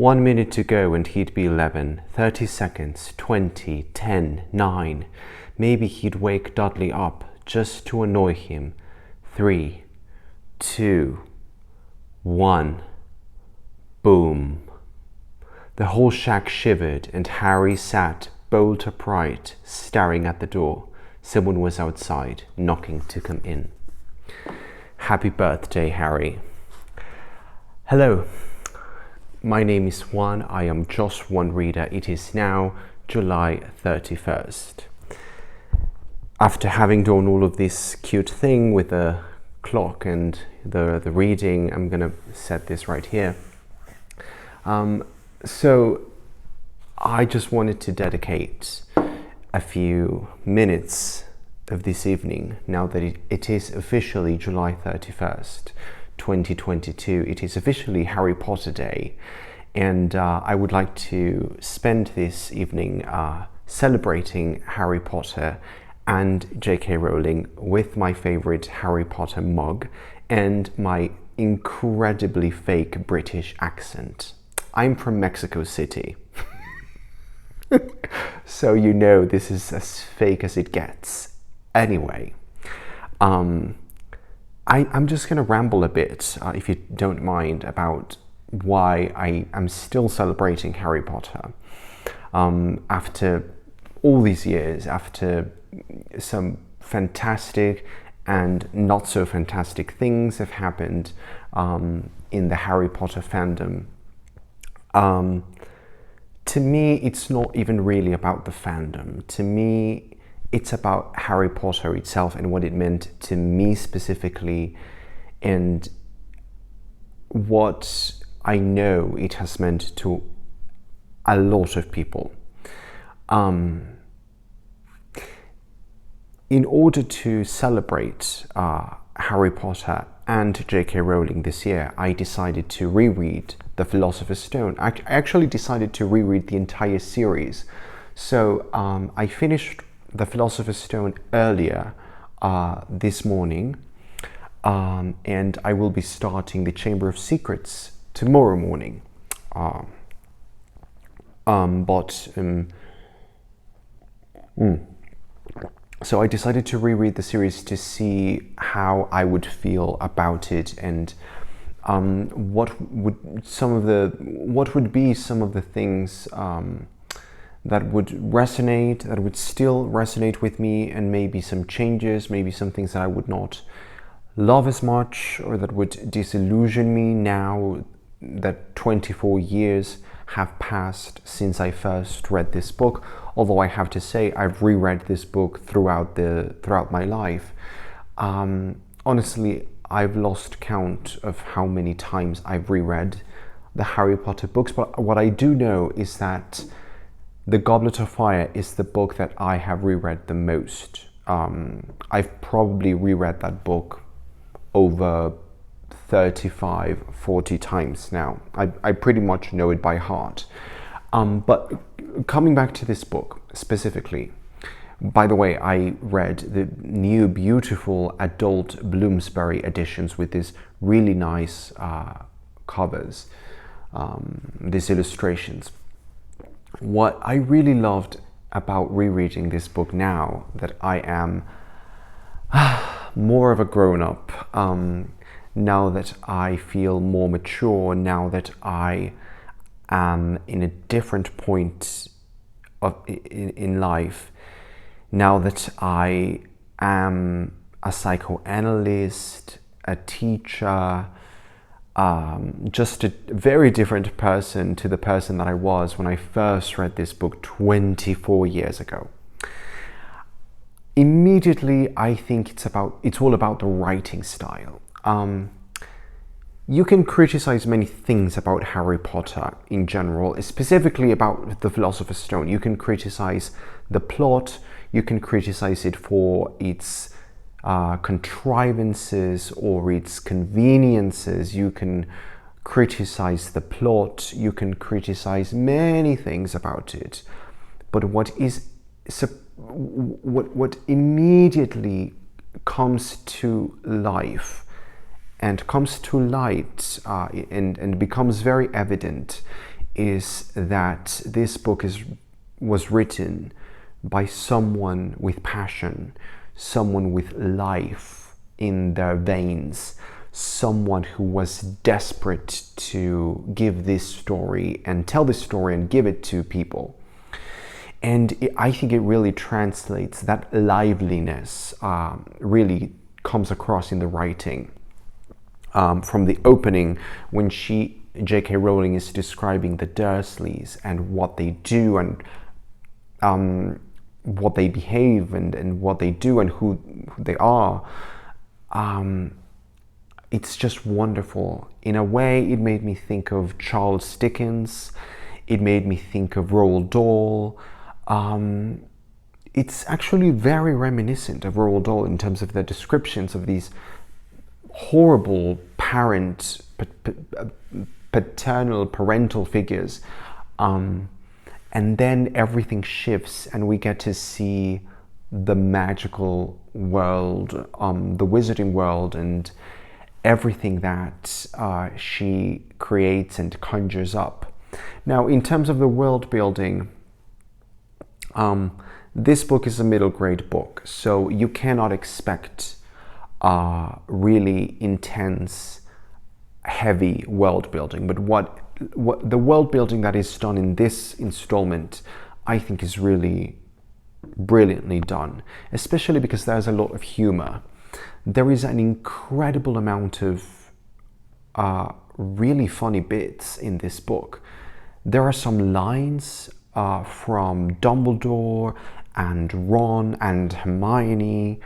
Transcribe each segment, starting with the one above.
1 minute to go and he'd be 11. 30 seconds, 20, 10, 9. Maybe he'd wake Dudley up just to annoy him. 3, 2, 1. Boom. The whole shack shivered and Harry sat bolt upright, staring at the door. Someone was outside, knocking to come in. Happy birthday, Harry. Hello, my name is Juan. I am just one reader. It is now July 31st. After having done all of this cute thing with the clock and the reading, I'm gonna set this right here. So I just wanted to dedicate a few minutes of this evening, now that it is officially July 31st, 2022. It is officially Harry Potter Day, and I would like to spend this evening celebrating Harry Potter and J.K. Rowling with my favorite Harry Potter mug and my incredibly fake British accent. I'm from Mexico City. So you know this is as fake as it gets. Anyway, I'm just going to ramble a bit, if you don't mind, about why I am still celebrating Harry Potter. After all these years, after some fantastic and not so fantastic things have happened in the Harry Potter fandom. To me, it's not even really about the fandom. To me, it's about Harry Potter itself and what it meant to me specifically, and what I know it has meant to a lot of people. In order to celebrate Harry Potter and J.K. Rowling this year, I decided to reread The Philosopher's Stone. I actually decided to reread the entire series. So I finished The Philosopher's Stone earlier this morning, and I will be starting The Chamber of Secrets tomorrow morning. So I decided to reread the series to see how I would feel about it, and what would be some of the things that would resonate, that would still resonate with me, and maybe some changes, maybe some things that I would not love as much, or that would disillusion me now that 24 years have passed since I first read this book. Although I have to say, I've reread this book throughout my life. Honestly, I've lost count of how many times I've reread the Harry Potter books, but what I do know is that The Goblet of Fire is the book that I have reread the most. I've probably reread that book over 35, 40 times now. I pretty much know it by heart. But coming back to this book specifically, by the way, I read the new beautiful adult Bloomsbury editions with these really nice covers, these illustrations. What I really loved about rereading this book now that I am more of a grown-up, now that I feel more mature, now that I am in a different point in life, now that I am a psychoanalyst, a teacher, just a very different person to the person that I was when I first read this book 24 years ago. Immediately, I think it's all about the writing style. You can criticize many things about Harry Potter in general, specifically about The Philosopher's Stone. You can criticize the plot, you can criticize it for its contrivances or its conveniences, you can criticize the plot, you can criticize many things about it. But what immediately comes to life and comes to light and becomes very evident is that this book was written by someone with passion, someone with life in their veins, someone who was desperate to give this story and tell this story and give it to people. And I think it really translates, that liveliness really comes across in the writing. From the opening, when J.K. Rowling is describing the Dursleys and what they do and what they behave and what they do and who they are, it's just wonderful. In a way, it made me think of Charles Dickens. It made me think of Roald Dahl. It's actually very reminiscent of Roald Dahl in terms of the descriptions of these horrible parental figures. And then everything shifts and we get to see the magical world, the wizarding world, and everything that she creates and conjures up. Now, in terms of the world building, this book is a middle grade book, so you cannot expect really intense, heavy world building. But what the world building that is done in this installment, I think, is really brilliantly done, especially because there's a lot of humor. There is an incredible amount of really funny bits in this book. There are some lines from Dumbledore and Ron and Hermione.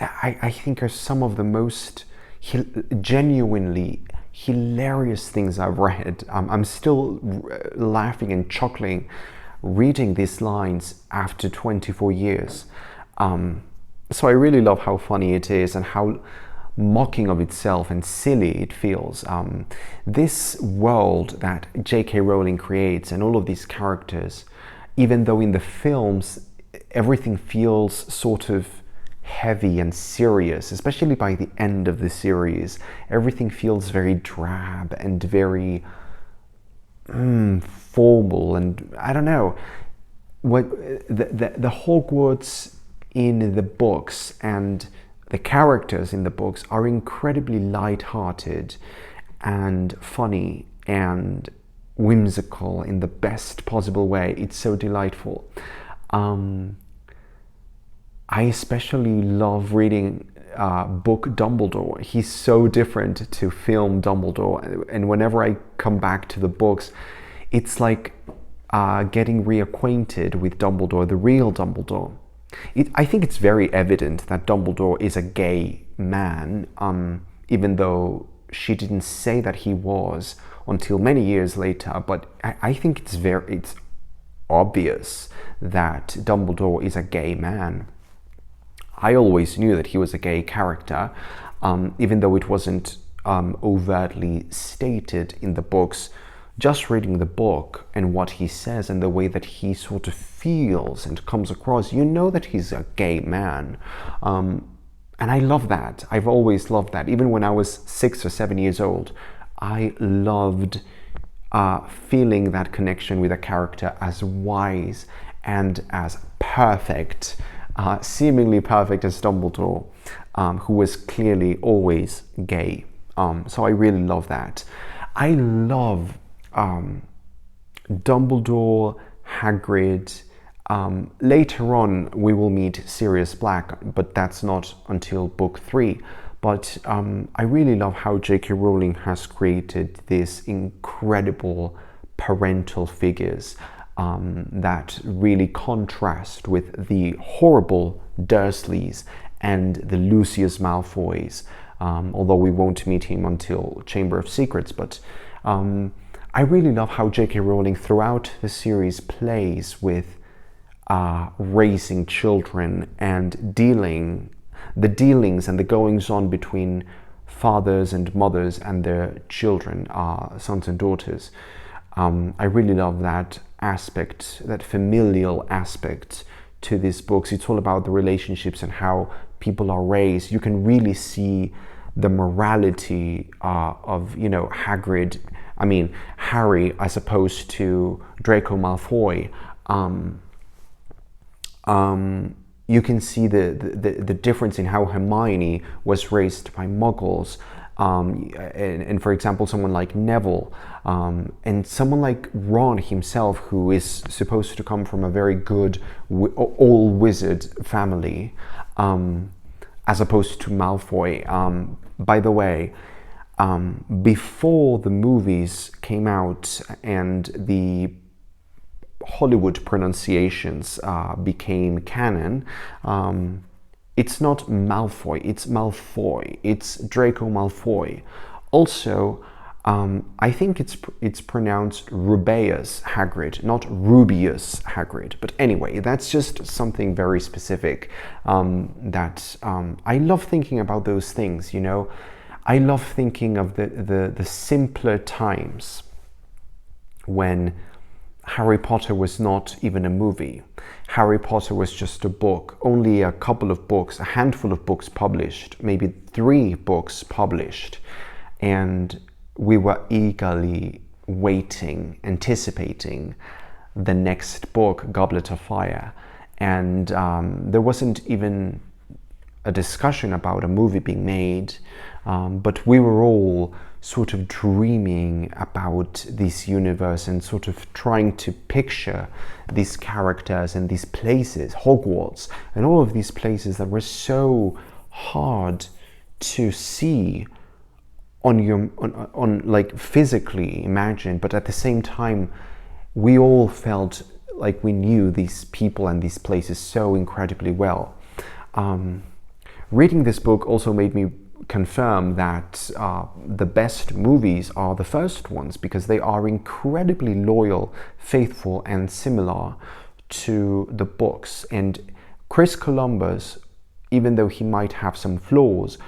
I think are some of the most genuinely hilarious things I've read. I'm still laughing and chuckling reading these lines after 24 years. So I really love how funny it is and how mocking of itself and silly it feels. This world that J.K. Rowling creates and all of these characters, even though in the films everything feels sort of heavy and serious, especially by the end of the series, everything feels very drab and very formal, and I don't know what the Hogwarts in the books and the characters in the books are incredibly light-hearted and funny and whimsical in the best possible way. It's so delightful. I especially love reading book Dumbledore. He's so different to film Dumbledore, and whenever I come back to the books, it's like getting reacquainted with Dumbledore, the real Dumbledore. I think it's very evident that Dumbledore is a gay man, even though she didn't say that he was until many years later. But I think it's obvious that Dumbledore is a gay man. I always knew that he was a gay character, even though it wasn't overtly stated in the books. Just reading the book and what he says and the way that he sort of feels and comes across, you know that he's a gay man. And I love that. I've always loved that. Even when I was 6 or 7 years old, I loved feeling that connection with a character as wise and as perfect, seemingly perfect as Dumbledore, who was clearly always gay. So I really love that. I love Dumbledore, Hagrid. Later on we will meet Sirius Black, but that's not until book 3. But I really love how J.K. Rowling has created these incredible parental figures that really contrast with the horrible Dursleys and the Lucius Malfoys, although we won't meet him until Chamber of Secrets. But I really love how J.K. Rowling throughout the series plays with raising children and the dealings and the goings-on between fathers and mothers and their children, sons and daughters. I really love that aspect, that familial aspect to these books. It's all about the relationships and how people are raised. You can really see the morality of, Hagrid I mean, Harry as opposed to Draco Malfoy, you can see the difference in how Hermione was raised by Muggles, and for example, someone like Neville, and someone like Ron himself, who is supposed to come from a very good all-wizard family, as opposed to Malfoy. By the way, before the movies came out and the Hollywood pronunciations became canon, it's not Malfoy, it's Malfoy, it's Draco Malfoy. Also, I think it's pronounced Rubeus Hagrid, not Rubius Hagrid. But anyway, that's just something very specific that I love thinking about those things, you know. I love thinking of the simpler times when Harry Potter was not even a movie. Harry Potter was just a book, only a couple of books, a handful of books published, maybe 3 books published. And we were eagerly waiting, anticipating the next book, Goblet of Fire. And there wasn't even a discussion about a movie being made, but we were all sort of dreaming about this universe and sort of trying to picture these characters and these places, Hogwarts, and all of these places that were so hard to see on like physically imagine, but at the same time we all felt like we knew these people and these places so incredibly well. Reading this book also made me confirm that the best movies are the first ones, because they are incredibly loyal, faithful, and similar to the books. And Chris Columbus, even though he might have some flaws,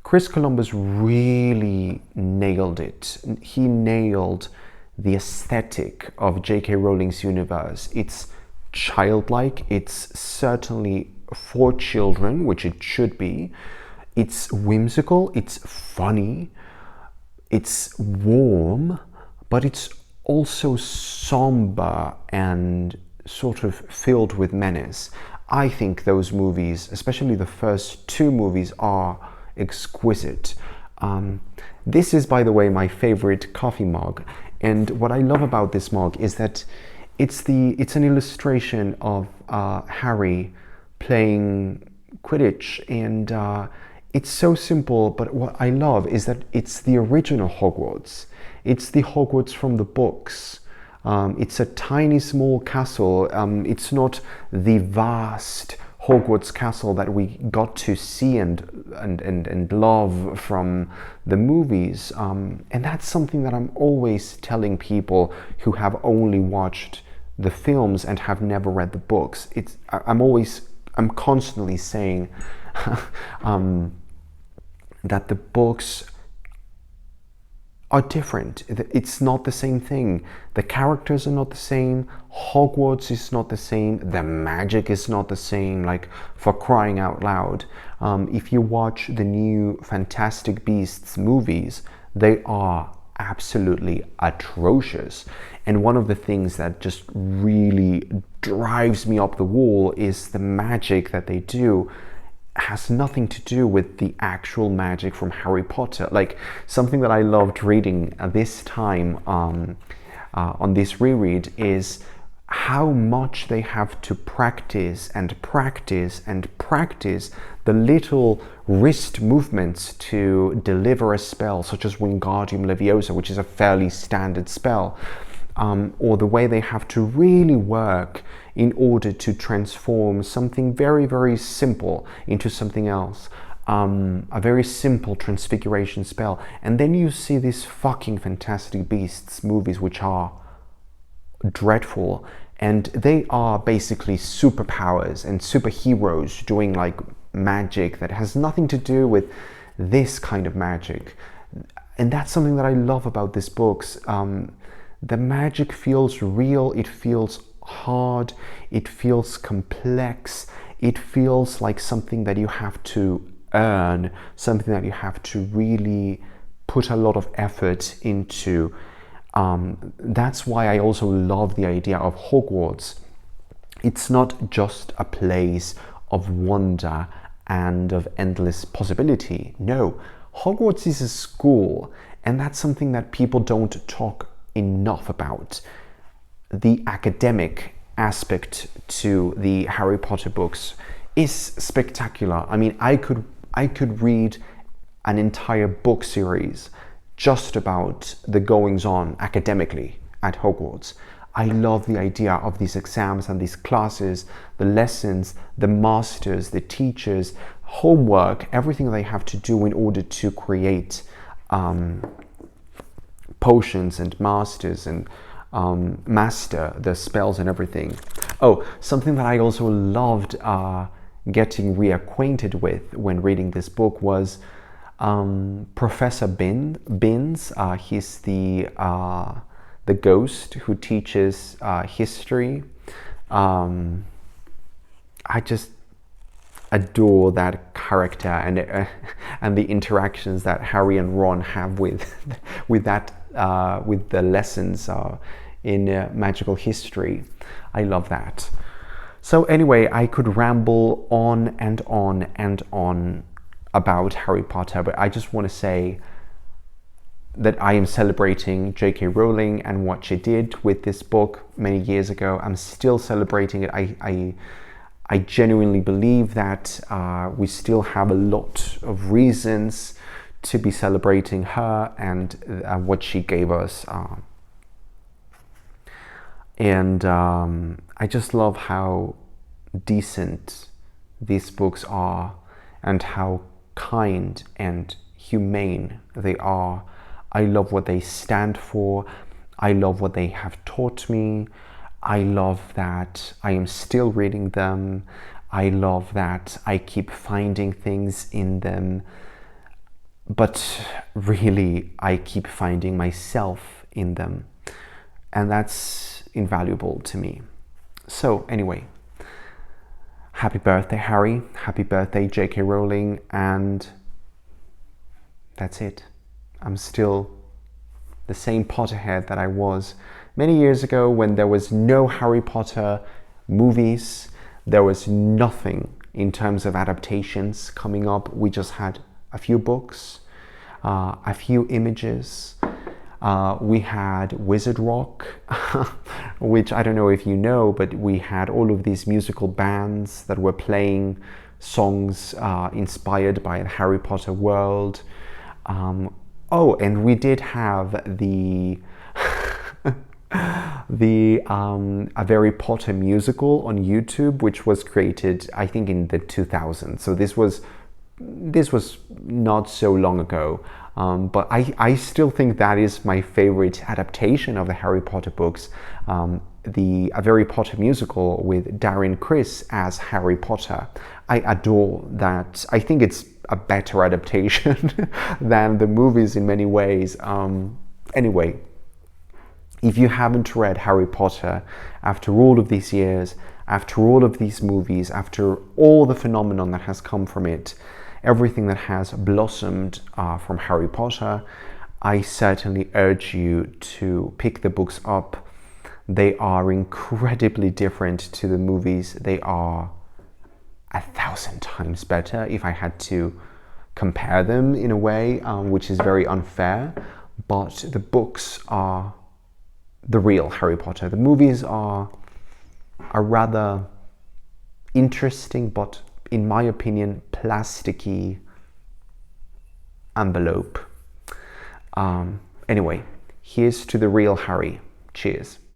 Chris Columbus really nailed it. He nailed the aesthetic of J.K. Rowling's universe. It's childlike, it's certainly for children, which it should be. It's whimsical, it's funny, it's warm, but it's also somber and sort of filled with menace. I think those movies, especially the first 2 movies, are exquisite. This is, by the way, my favorite coffee mug, and what I love about this mug is that it's an illustration of Harry playing Quidditch, and it's so simple, but what I love is that it's the original Hogwarts. It's the Hogwarts from the books. It's a tiny, small castle. It's not the vast Hogwarts castle that we got to see and love from the movies. And that's something that I'm always telling people who have only watched the films and have never read the books. I'm constantly saying that the books are different. It's not the same thing. The characters are not the same. Hogwarts is not the same. The magic is not the same, like, for crying out loud. If you watch the new Fantastic Beasts movies, they are absolutely atrocious. And one of the things that just really drives me up the wall is the magic that they do has nothing to do with the actual magic from Harry Potter. Like, something that I loved reading this time on this reread is how much they have to practice and practice and practice the little wrist movements to deliver a spell, such as Wingardium Leviosa, which is a fairly standard spell, or the way they have to really work in order to transform something very, very simple into something else. A very simple transfiguration spell. And then you see these fucking Fantastic Beasts movies, which are dreadful, and they are basically superpowers and superheroes doing like magic that has nothing to do with this kind of magic. And that's something that I love about these books. The magic feels real, it feels hard, it feels complex, it feels like something that you have to earn, something that you have to really put a lot of effort into. That's why I also love the idea of Hogwarts. It's not just a place of wonder and of endless possibility. No, Hogwarts is a school, and that's something that people don't talk enough about. The academic aspect to the Harry Potter books is spectacular. I mean, I could read an entire book series just about the goings on academically at Hogwarts. I love the idea of these exams and these classes, the lessons, the masters, the teachers, homework, everything they have to do in order to create potions and masters and master the spells and everything. Oh, something that I also loved getting reacquainted with when reading this book was Professor Binns. He's the ghost who teaches history. I just adore that character and the interactions that Harry and Ron have with the lessons in magical history. I love that. So anyway, I could ramble on and on and on about Harry Potter, but I just want to say that I am celebrating J.K. Rowling and what she did with this book many years ago. I'm still celebrating it. I genuinely believe that we still have a lot of reasons to be celebrating her and what she gave us. I just love how decent these books are and how kind and humane they are. I love what they stand for. I love what they have taught me. I love that I am still reading them. I love that I keep finding things in them. But really, I keep finding myself in them. And that's invaluable to me. So anyway, happy birthday, Harry. Happy birthday, J.K. Rowling. And that's it. I'm still the same Potterhead that I was many years ago when there was no Harry Potter movies. There was nothing in terms of adaptations coming up. We just had a few books, a few images. We had Wizard Rock, which I don't know if you know, but we had all of these musical bands that were playing songs inspired by the Harry Potter world. Oh, and we did have the A Very Potter musical on YouTube, which was created, I think, in the 2000s. So this was not so long ago. But I still think that is my favorite adaptation of the Harry Potter books. The A Very Potter musical with Darren Criss as Harry Potter. I adore that. I think it's a better adaptation than the movies in many ways. Anyway, if you haven't read Harry Potter after all of these years, after all of these movies, after all the phenomenon that has come from it, everything that has blossomed from Harry Potter, I certainly urge you to pick the books up. They are incredibly different to the movies. They are 1,000 times better if I had to compare them in a way, which is very unfair. But the books are the real Harry Potter. The movies are rather interesting, but in my opinion, plasticky envelope. Anyway, here's to the real Harry. Cheers.